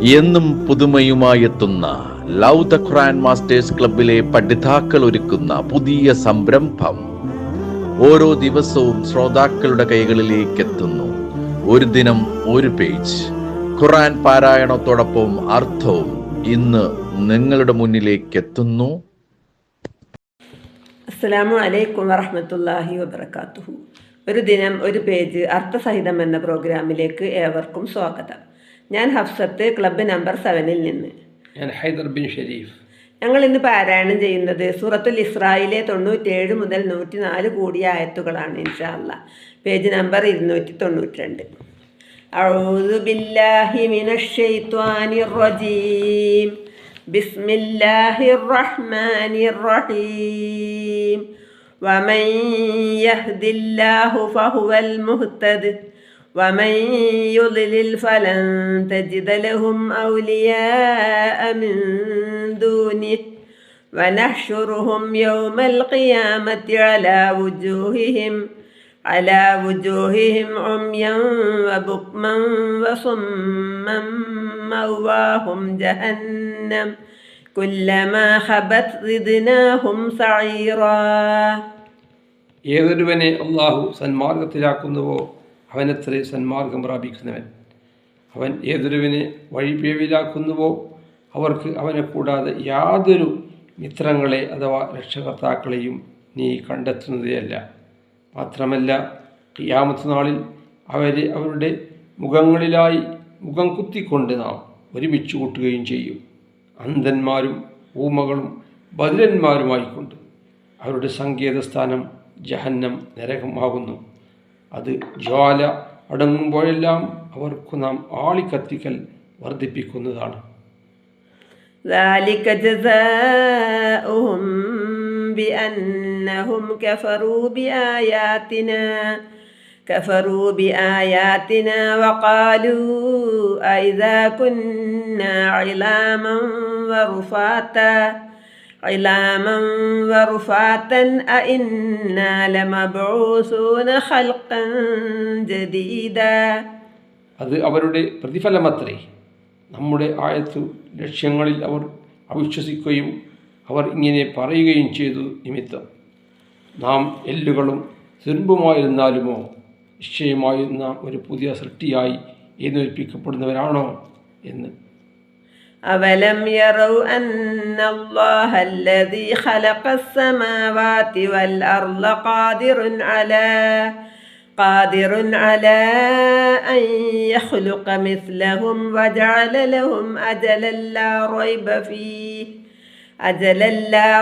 എന്നും പുതുമയുമായെത്തുന്ന love the Quran masters ക്ലബിലെ പഠിതാക്കൾ ഒരുക്കുന്ന പുതിയ സംരംഭം ഓരോ ദിവസവും ശ്രോതാക്കളുടെ കൈകളിലേക്ക് എത്തുന്നു. ഒരു ദിനം ഒരു പേജ് ഖുർആൻ പാരായണത്തോടൊപ്പം അർത്ഥവും ഇന്ന് നിങ്ങളുടെ മുന്നിലേക്ക് എത്തുന്നു. അസ്സലാമു അലൈക്കും വറഹ്മത്തുള്ളാഹി വബറകാതുഹു. ഒരു ദിനം ഒരു പേജ് അർത്ഥസഹിതം എന്ന പ്രോഗ്രാമിലേക്ക് ഏവർക്കും സ്വാഗതം. ഞാൻ ഹഫ്സത്ത്, ക്ലബ്ബ് നമ്പർ 7-ൽ നിന്ന്. ഞാൻ ഹൈദർ ബിൻ ഷരീഫ്. ഞങ്ങൾ ഇന്ന് പാരായണം ചെയ്യുന്നത് സൂറത്തുൽ ഇസ്രായിലെ 97 മുതൽ 104 കൂടിയ ആയത്തുകളാണ്. ഇൻഷാ അല്ലാഹ്. Page number 292. അഊദു ബില്ലാഹി മിനശ് ശൈത്വാനിർ റജീം. ബിസ്മില്ലാഹിർ റഹ്മാനിർ റഹീം. വമൻ യഹ്ദില്ലാഹു ഫഹുവൽ മുഹ്തദി വമൻ യുദ്ലിൽ ഫലൻ തജിദ ലഹും ഔലിയാഅ മിൻ ദൂനിഹി വനഹ്ശുറുഹും യൗമൽ ഖിയാമത്തി അലാ വുജൂഹിഹിം ഉംയൻ വബുക്മൻ വസുമ്മൻ മഅവാഹും ജഹന്നം കുല്ലമാ ഖബത് സിദ്നാഹും സഈറാ. ഏതൊരുവനെ അള്ളാഹു സന്മാർഗത്തിലാക്കുന്നുവോ അവനത്രേ സന്മാർഗം പ്രാപിക്കുന്നവൻ. അവൻ ഏതൊരുവനെ വഴിപിഴവിലാക്കുന്നുവോ അവർക്ക് അവനെ കൂടാതെ യാതൊരു മിത്രങ്ങളെ അഥവാ രക്ഷകർത്താക്കളെയും നീ കണ്ടെത്തുന്നതേയല്ല. മാത്രമല്ല, ഖിയാമത്ത് നാളിൽ അവരെ അവരുടെ മുഖങ്ങളിലായി മുഖം കുത്തിക്കൊണ്ട് നാം ഒരുമിച്ച് കൂട്ടുകയും ചെയ്യും. അന്ധന്മാരും ഊമകളും ബധിരന്മാരുമായിക്കൊണ്ട് അവരുടെ സങ്കേതസ്ഥാനം ജഹന്നം നരകമാകുന്നു. അത് ജ്വാല അടങ്ങുമ്പോഴെല്ലാം അവർക്കു നാം ആളിക്കത്തിക്കൽ വർദ്ധിപ്പിക്കുന്നതാണ്. ذلك جزاؤهم بأنهم كفروا بآياتنا وقالوا أئذا كنا عظاما ورفاتا أئنا لمبعوثون خلقا جديدا. അത് അവരുടെ പ്രതിഫലമത്രേ. നമ്മുടെ ആയത്തു ലക്ഷ്യങ്ങളിൽ അവർ അവിശ്വസിക്കുകയും അവർ ഇങ്ങനെ പറയുകയും ചെയ്തു നിമിത്തം, നാം എല്ലുകളും തുരുമ്പുമായിരുന്നാലുമോ നിശ്ചയമായും നാം ഒരു പുതിയ സൃഷ്ടിയായി എഴുന്നേൽപ്പിക്കപ്പെടുന്നവരാണോ എന്ന്. അവലം യറൗ അന്നല്ലാഹ അല്ലദീ ഖലഖസ് സമാവാതി വൽ അർള ഖാദിറുൻ അലാ അൻ യഖ്ലുഖ മിസ്ലഹും വജഅല ലഹും അജലൻ ലാ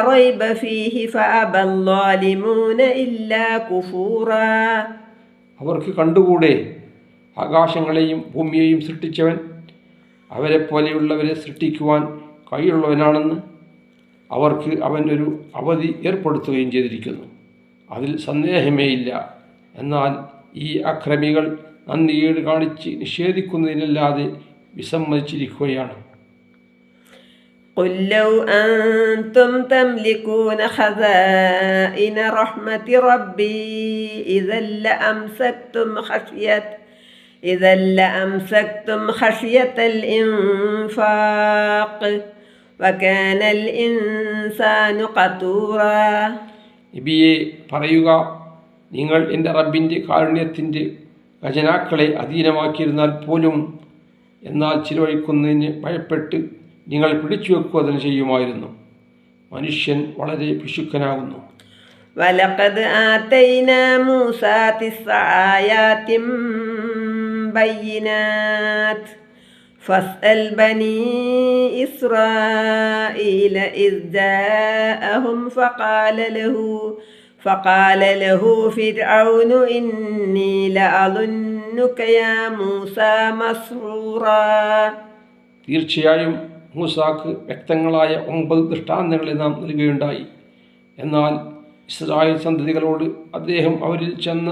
റൈബ ഫീഹി ഫഅബൽ ളാലിമൂന ഇല്ലാ കുഫൂറാ. അവർക്ക് കണ്ടുകൂടെ ആകാശങ്ങളെയും ഭൂമിയെയും സൃഷ്ടിച്ചവൻ അവരെ പോലെയുള്ളവരെ സൃഷ്ടിക്കുവാൻ കഴിയുള്ളവനാണെന്ന് അവർക്ക് അവൻ ഒരു അവധി ഏർപ്പെടുത്തുകയും ചെയ്തിരിക്കുന്നു. അതിൽ സന്ദേഹമേയില്ല. എന്നാൽ ഈ അക്രമികൾ നന്ദികേട് കാണിച്ച് നിഷേധിക്കുന്നതിനല്ലാതെ വിസമ്മതിച്ചിരിക്കുകയാണ്. قل لو أنتم تملكون خزائن رحمة ربي إذا لأمسكتم خشية الإنفاق وكان الإنسان قتورا. നബിയെ പറയുക, നിങ്ങൾ എൻ്റെ റബ്ബിൻ്റെ കാരുണ്യത്തിൻ്റെ ഖജനാക്കളെ അധീനമാക്കിയിരുന്നാൽ പോലും എന്നാൽ ചിലവഴിക്കുന്നതിന് ഭയപ്പെട്ട് നിങ്ങൾ പിടിച്ചു വെക്കുക തന്നെ ചെയ്യുമായിരുന്നു. മനുഷ്യൻ വളരെ പിശുക്കനാകുന്നു. വലഖദ് ആതൈനാ മൂസാ 9 ആയാതിൻ ബയ്യിനാത് ഫസ്അൽ ബനീ ഇസ്രായീല ഇദ് ജാഅഹും فقال له فرعون إني لأظنك يا موسى مسرورا. തീർച്ചയായും മൂസാക്ക് വ്യക്തങ്ങളായ 9 ദൃഷ്ടാന്തങ്ങളെ നാം നൽകുകയുണ്ടായി. എന്നാൽ ഇസ്രായേൽ സന്തതികളോട് അദ്ദേഹം അവരിൽ ചെന്ന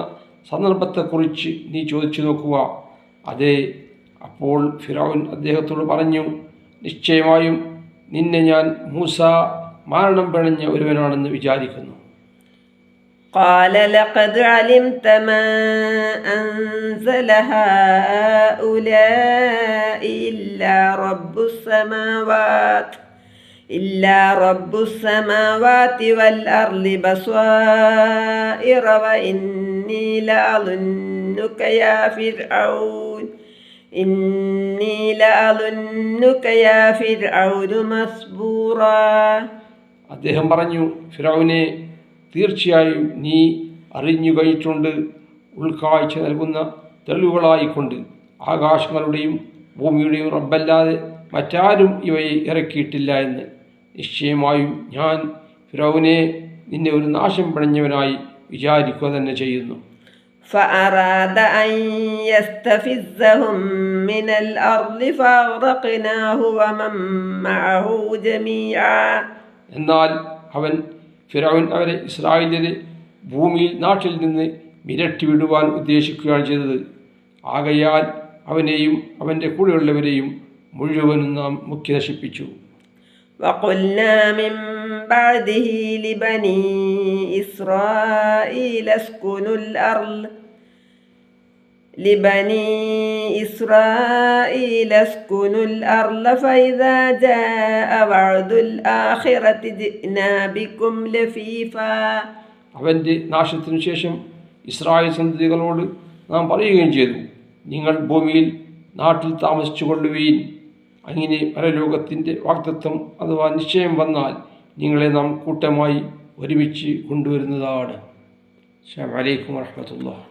സന്ദർഭത്തെക്കുറിച്ച് നീ ചോദിച്ചു നോക്കുക. അതെ, അപ്പോൾ ഫിറഔൻ അദ്ദേഹത്തോട് പറഞ്ഞു, നിശ്ചയമായും നിന്നെ ഞാൻ മൂസ മരണം പിണഞ്ഞ ഒരുവനാണെന്ന് വിചാരിക്കുന്നു. قال لقد علمت ما أنزل هؤلاء إلا رب السماوات والأرض بصائر وإني لأظنك يا فرعون مسبورا. അദ്ദേഹം പറഞ്ഞു, ഫിറഔനെ, തീർച്ചയായും നീ അറിഞ്ഞു കഴിഞ്ഞിട്ടുണ്ട്, ഉൾക്കാഴ്ച നൽകുന്ന തെളിവുകളായിക്കൊണ്ട് ആകാശങ്ങളുടെയും ഭൂമിയുടെയും റബ്ബല്ലാതെ മറ്റാരും ഇവയെ ഇറക്കിയിട്ടില്ല എന്ന്. നിശ്ചയമായും ഞാൻ ഫിറഔനെ നിന്നെ ഒരു നാശം പിണഞ്ഞവനായി വിചാരിക്കുക തന്നെ ചെയ്യുന്നു. فأراد أن يستفزهم من الأرض فأغرقناه ومن معه جميعا. എന്നാൽ ഫിറഔൻ അവരെ ഇസ്രായേലിനെ ഭൂമിയിൽ നാട്ടിൽ നിന്ന് വിരട്ടി വിടുവാൻ ഉദ്ദേശിക്കുകയാണ് ചെയ്തത്. ആകയാൽ അവനെയും അവൻ്റെ കൂടെയുള്ളവരെയും മുഴുവനും നാം മുക്കി നശിപ്പിച്ചു. وقلنا من بعده لبني إسرائيل اسكنوا الأرض فإذا جاء وعد الآخرة جئنا بكم لفيفا. അവൻ്റെ നാശത്തിനു ശേഷം ഇസ്രായേൽ സന്തതികളോട് നാം പറയുകയും ചെയ്തു, നിങ്ങൾ ഭൂമിയിൽ നാട്ടിൽ താമസിച്ചു കൊള്ളുവീൻ. അങ്ങനെ പരലോകത്തിൻ്റെ വാഗ്ദത്തം അഥവാ നിശ്ചയം വന്നാൽ നിങ്ങളെ നാം കൂട്ടമായി ഒരുമിച്ച് കൊണ്ടുവരുന്നതാണ്. അസ്സലാമു അലൈക്കും വറഹ്മത്തുള്ളാഹി.